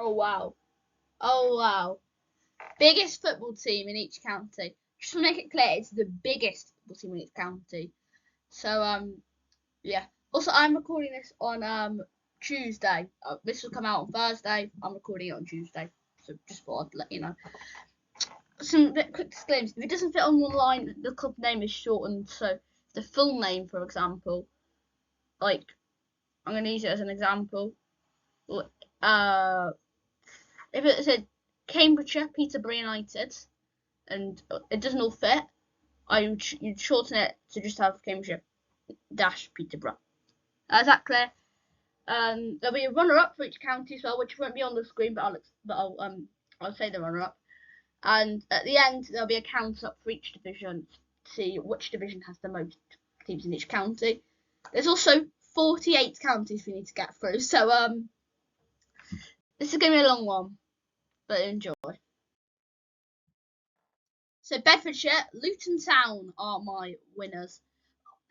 Oh wow. Oh wow. Biggest football team in each county. Just to make it clear, it's the biggest football team in each county. So yeah. Also, I'm recording this on Tuesday. This will come out on Thursday. I'm recording it on Tuesday. So just thought I'd let you know. Some quick disclaimers. If it doesn't fit on one line, the club name is shortened. So the full name, for example, like I'm going to use it as an example. If it said Cambridgeshire Peterborough United, and it doesn't all fit, you'd shorten it to just have Cambridgeshire dash Peterborough. Is that clear? There'll be a runner-up for each county as well, which won't be on the screen, but I'll say the runner-up. And at the end, there'll be a count-up for each division to see which division has the most teams in each county. There's also 48 counties we need to get through, so this is going to be a long one, but enjoy. So Bedfordshire, Luton Town are my winners.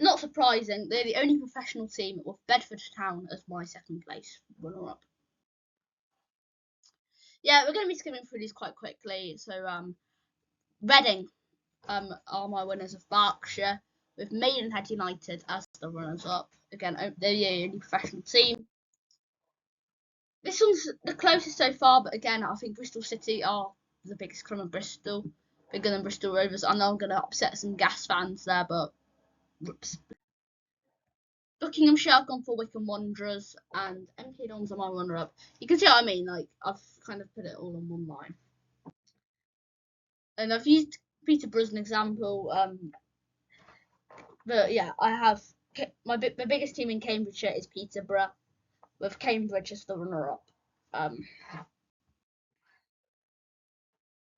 Not surprising, they're the only professional team with Bedford Town as my second place runner-up. Yeah, we're going to be skimming through these quite quickly. So Reading are my winners of Berkshire, with Maidenhead United as the runners-up. Again, they're the only professional team. This one's the closest so far, but again, I think Bristol City are the biggest club in Bristol, bigger than Bristol Rovers. I know I'm going to upset some Gas fans there, but whoops. Buckinghamshire, I've gone for Wycombe Wanderers, and MK Dons are my runner-up. You can see what I mean, like, I've kind of put it all on one line. And I've used Peterborough as an example, but yeah, I have my biggest team in Cambridgeshire is Peterborough, with Cambridge as the runner-up.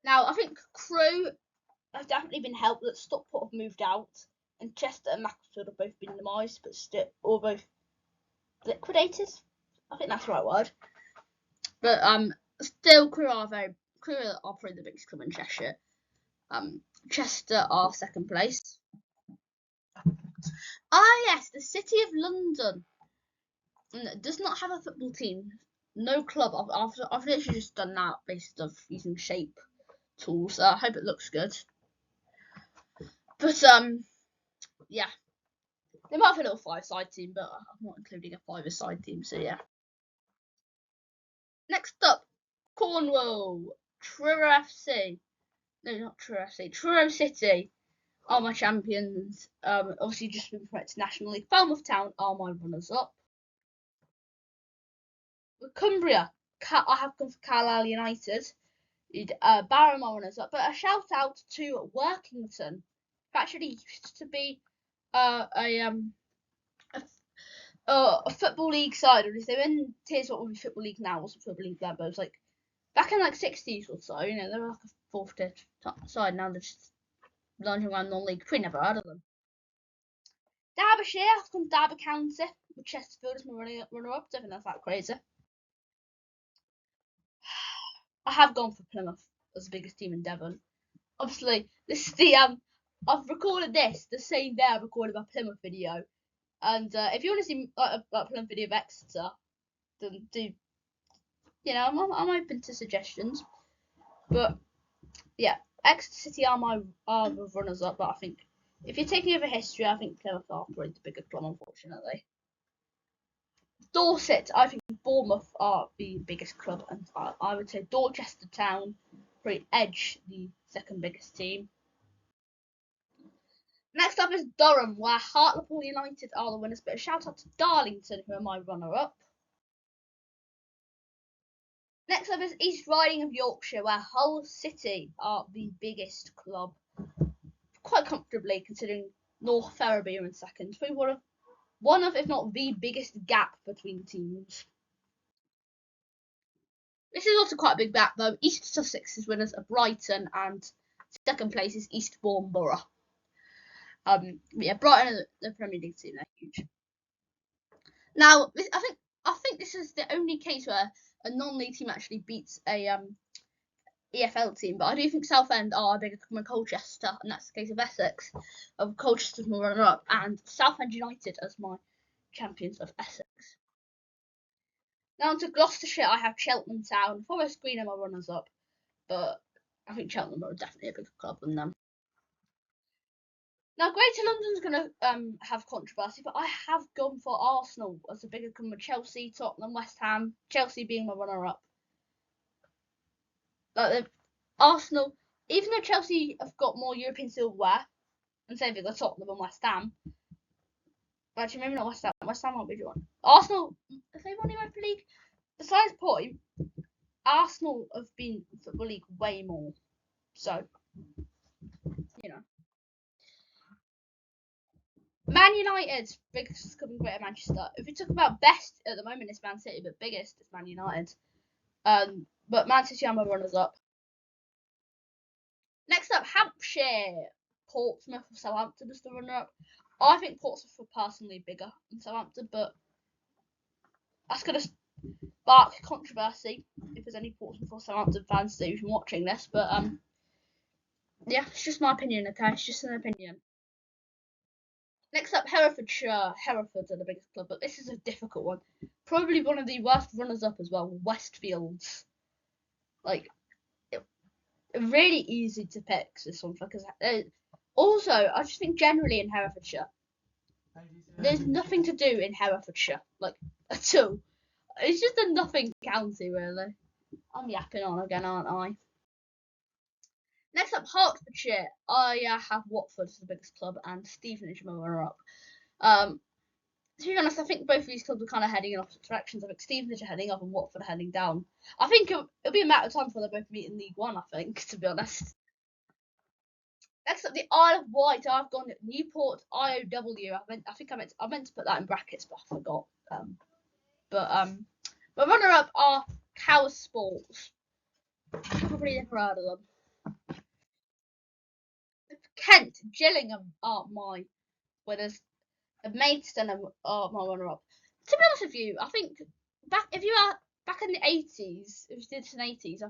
Now, I think Crewe have definitely been helped that Stockport have moved out, and Chester and Macclesfield have both been demised, but still, or both liquidated. I think that's the right word. But still, Crewe are probably the biggest club in Cheshire. Chester are second place. Yes, the City of London does not have a football team. No club. I've literally just done that based off using shape tools. I hope it looks good. But yeah, they might have a little five-side team, but I'm not including a five-a-side team. So yeah. Next up, Cornwall, Truro FC. No, not Truro FC. Truro City are my champions. Obviously just been promoted nationally. Falmouth Town are my runners-up. With Cumbria, I have gone for Carlisle United. Barrow my runners-up. But a shout out to Workington. It actually used to be a football league side. Or they're in Tears what would be football league now. What's football league then? But it was like back in like 60s or so. You know, they were like a fourth tier side. Now they're just launching around non-league. Probably never heard of them. Derbyshire, I've gone Derby County with Chesterfield as my runner-up. Don't think that's that crazy. I have gone for Plymouth as the biggest team in Devon. Obviously, this is the I've recorded this the same day I recorded my Plymouth video, and if you want to see a Plymouth video of Exeter, then do I'm open to suggestions. But yeah, Exeter City are the runners up. But I think if you're taking over history, I think Plymouth are probably the bigger club, unfortunately. Dorset, I think Bournemouth are the biggest club, and I would say Dorchester Town probably edge the second biggest team. Next up is Durham, where Hartlepool United are the winners, but a shout out to Darlington, who are my runner-up. Next up is East Riding of Yorkshire, where Hull City are the biggest club, quite comfortably considering North Ferriby are in second. Probably one of, if not the biggest gap between teams. This is also quite a big gap though. East Sussex is winners of Brighton, and second place is Eastbourne Borough. Yeah, Brighton are the Premier League team. They're huge. Now, I think this is the only case where a non-league team actually beats a EFL team, but I do think Southend are bigger than Colchester, and that's the case of Essex, of Colchester's my runner-up, and Southend United as my champions of Essex. Now to Gloucestershire, I have Cheltenham Town. Forest Green are my runners-up, but I think Cheltenham are definitely a bigger club than them. Now, Greater London's going to have controversy, but I have gone for Arsenal as a bigger club with Chelsea, Tottenham, West Ham, Chelsea being my runner-up. Like Arsenal, even though Chelsea have got more European silverware, and say they've got Tottenham and West Ham, but actually maybe not West Ham. West Ham won't be one. Arsenal, if they won the Europa League, besides point, Arsenal have been in Football League way more. So, you know. Man United, biggest club in Greater Manchester. If we talk about best at the moment, it's Man City, but biggest is Man United. But Man City are my runners-up. Next up, Hampshire. Portsmouth or Southampton is the runner-up. I think Portsmouth are personally bigger than Southampton, but that's going to spark controversy if there's any Portsmouth or Southampton fans who've been watching this. But yeah, it's just my opinion, okay? It's just an opinion. Next up, Herefordshire. Hereford are the biggest club, but this is a difficult one. Probably one of the worst runners-up as well, Westfields. Like, really easy to pick this one because also I just think generally in Herefordshire, there's nothing to do in Herefordshire, like at all. It's just a nothing county, really. I'm yapping on again, aren't I? Next up, Hertfordshire. I have Watford as the biggest club and Stevenage my runner-up. To be honest, I think both of these clubs are kind of heading in opposite directions. I think Stevenage are heading up and Watford are heading down. I think it'll be a matter of time before they both meet in League One, I think, to be honest. Next up, the Isle of Wight. I've gone Newport IOW. I meant to put that in brackets, but I forgot. My runner-up are Cowes Sports. Probably never heard of them. Kent, Gillingham are my winners. Maidstone are my runner-up. To be honest with you, I think if you are back in the 80s, if you did this in the 80s, I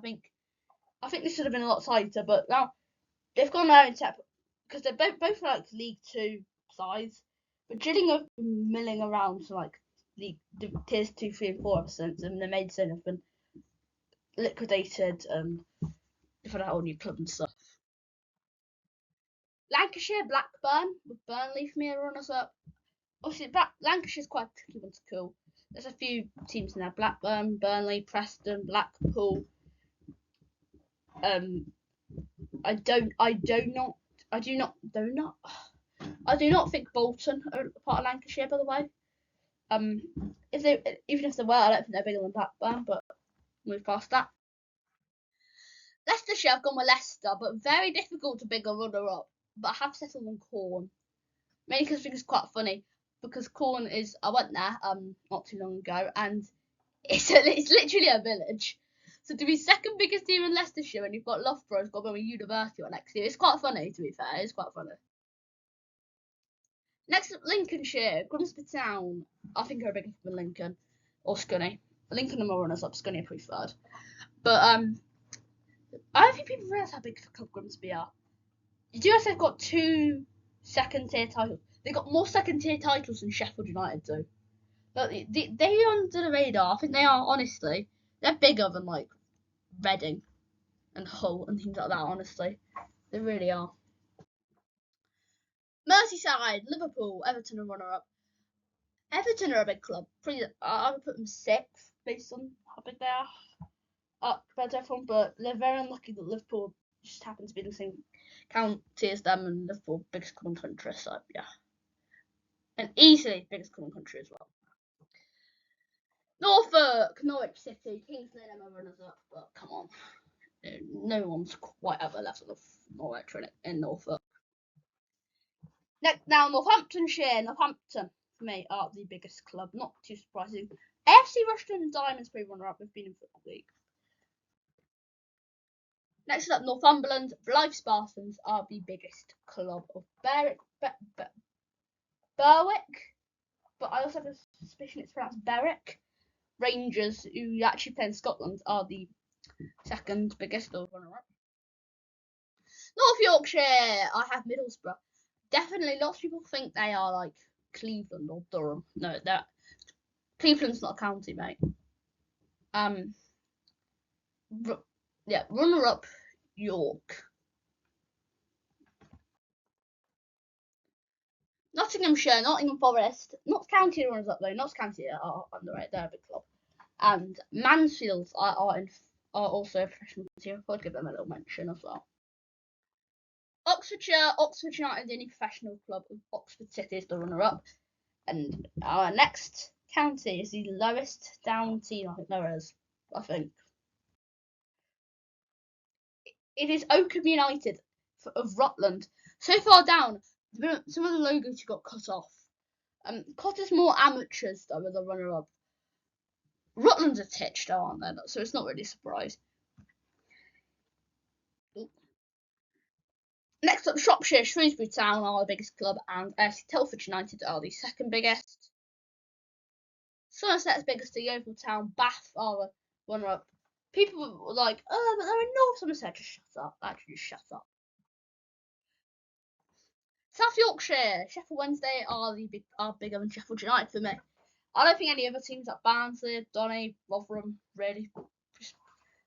think this would have been a lot tighter. But now they've gone there in step because they're both like League Two sides. But Gillingham have been milling around to like League Tiers 2, 3, and 4 ever since, and the Maidstone have been liquidated and they've had a whole new club and stuff. Lancashire, Blackburn with Burnley for me are runners-up. Obviously, Lancashire's quite a tricky one to call. There's a few teams in there: Blackburn, Burnley, Preston, Blackpool. I do not think Bolton are part of Lancashire, by the way. Even if they were, I don't think they're bigger than Blackburn, but move past that. Leicestershire, I've gone with Leicester, but very difficult to pick a runner-up. But I have settled on Corn. Mainly because I think it's quite funny. Because Corn is, I went there not too long ago, and it's literally a village. So to be second biggest team in Leicestershire, and you've got Loughborough's got a university on next year, it's quite funny. To be fair, it's quite funny. Next up, Lincolnshire, Grimsby Town. I think are bigger than Lincoln or Scunny. Lincoln are my runners-up. Scunny are pretty third. But I don't think people realise how big Club Grimsby are. You do know they've got 2 second-tier titles. They've got more second-tier titles than Sheffield United do. But they are under the radar. I think they are, honestly. They're bigger than, like, Reading and Hull and things like that, honestly. They really are. Merseyside, Liverpool, Everton are runner-up. Everton are a big club. I would put them 6th based on how big they are compared to everyone, but they're very unlucky that Liverpool just happen to be in the same county as them, and Liverpool biggest club in the country, so yeah. And easily biggest club in the country as well. Norfolk, Norwich City, Kings Lynn are my runners-up, but come on. No one's quite at the level of Norwich in Norfolk. Next, now Northamptonshire. Northampton, for me, are the biggest club. Not too surprising. AFC Rushden Diamonds pretty runner-up. Have been in Football League. Next up, Northumberland. Blythe Spartans are the biggest club of Berwick. But I also have a suspicion it's pronounced Berwick. Rangers, who actually play in Scotland, are the second biggest or runner-up. North Yorkshire, I have Middlesbrough. Definitely, lots of people think they are like Cleveland or Durham. No, Cleveland's not a county, mate. Runner-up York. Nottinghamshire, Nottingham Forest, Notts County runners up though. Notts County are underrated, they're a big club. And Mansfield are also a professional team. I thought I'd give them a little mention as well. Oxfordshire, Oxford United, the only professional club of Oxford City is the runner-up. And our next county is the lowest down team I think there is. I think it is Oakham United of Rutland. So far down, some of the logos got cut off. Cotter's more amateurs though with the runner-up. Rutland's a titch though, aren't they? So it's not really a surprise. Next up, Shropshire, Shrewsbury Town are the biggest club, and Telford United are the second biggest. Somerset's biggest, the Yeovil Town. Bath are the runner-up. People were like, oh, but they're in North Somerset. Just shut up. Actually, just shut up. South Yorkshire, Sheffield Wednesday are bigger than Sheffield United for me. I don't think any other teams like Barnsley, Donny, Rotherham really.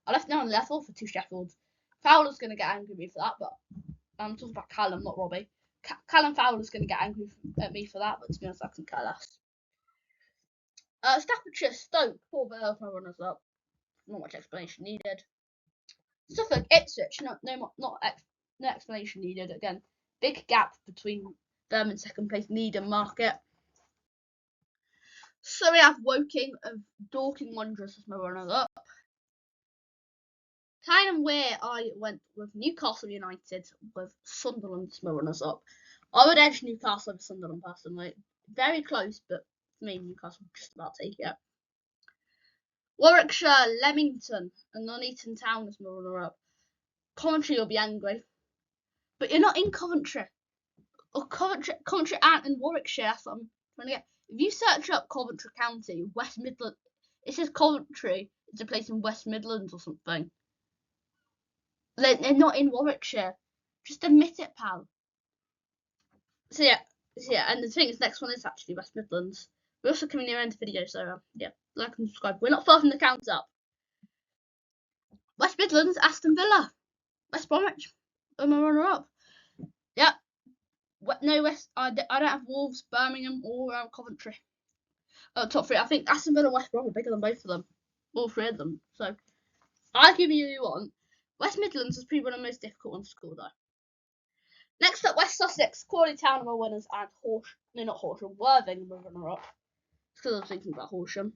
I left them on level for two Sheffields. Fowler's going to get angry at me for that, but I'm talking about Callum, not Robbie. Callum Fowler's going to get angry at me for that, but to be honest, I can care less. Staffordshire, Stoke, Paul Bale, my runners up. Not much explanation needed. Suffolk, Ipswich, no explanation needed. Again, big gap between them and second place, Needham Market. So we have Woking of Dorking Wanderers as my runners up. Kind of where I went with Newcastle United with Sunderland as my runners up. I would edge Newcastle over Sunderland personally. Very close, but for me, Newcastle just about take it. Warwickshire, Leamington, and Nuneaton Town as my runner-up. Coventry will be angry, but you're not in Coventry. Or Coventry aren't in Warwickshire. That's what I'm trying to get. If you search up Coventry County, West Midlands, it says Coventry is a place in West Midlands or something. They're not in Warwickshire. Just admit it, pal. So yeah, and the thing is, next one is actually West Midlands. We're also coming near the end of the video, so yeah, like and subscribe. We're not far from the count up. West Midlands, Aston Villa, West Bromwich, I'm a runner-up. Yeah, no West. I don't have Wolves, Birmingham, or Coventry. Top three. I think Aston Villa and West Brom are bigger than both of them, all three of them. So I'll give you one. West Midlands is probably one of the most difficult ones to score though. Next up, West Sussex, Crawley Town are my winners, and Worthing are my runner-up. Because I was thinking about Horsham.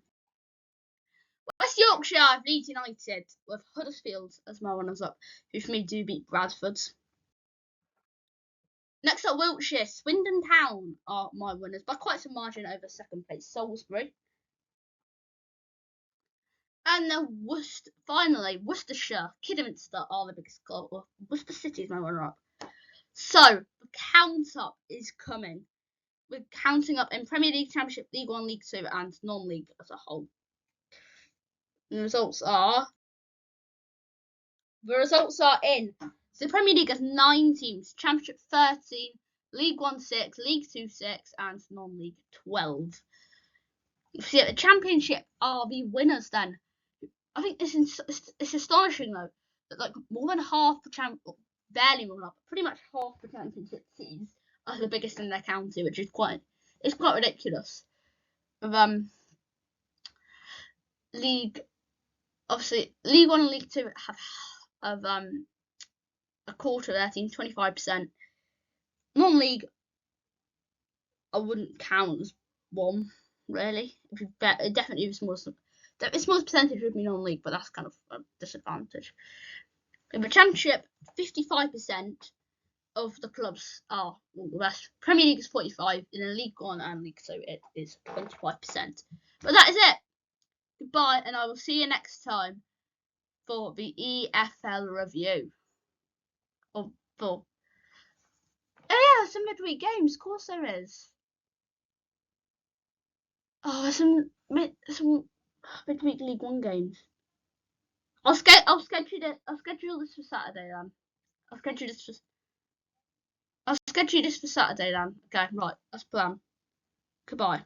West Yorkshire, I have Leeds United with Huddersfield as my runners-up, who for me do beat Bradford. Next up, Wiltshire, Swindon Town are my winners by quite some margin over second place Salisbury. And then finally, Worcestershire, Kidderminster are the biggest club. Worcester City is my runner-up. So the count-up is coming. We're counting up in Premier League, Championship, League 1, League 2, and non-league as a whole. And the results are in. So the Premier League has 9 teams, Championship 13, League 1 6, League 2 6, and non-league 12. So yeah, the Championship are the winners then. I think it's astonishing though that like more than half the barely more than pretty much half the Championship teams are the biggest in their county, which is quite ridiculous. Of League, obviously League 1 and League 2 have a quarter of their team, 25%. Non-league, I wouldn't count as one really. It definitely is more. The smallest percentage would be non-league, but that's kind of a disadvantage. In the Championship, 55% of the clubs are the best. Premier League is 45, in the League 1 and League 2 it is 25%. But that is it. Goodbye, and I will see you next time for the EFL review. Oh yeah, some midweek games, of course there is. Oh, some midweek League 1 games. I'll schedule this for Saturday then. I'll schedule this for Saturday then. Okay, right, that's the plan. Goodbye.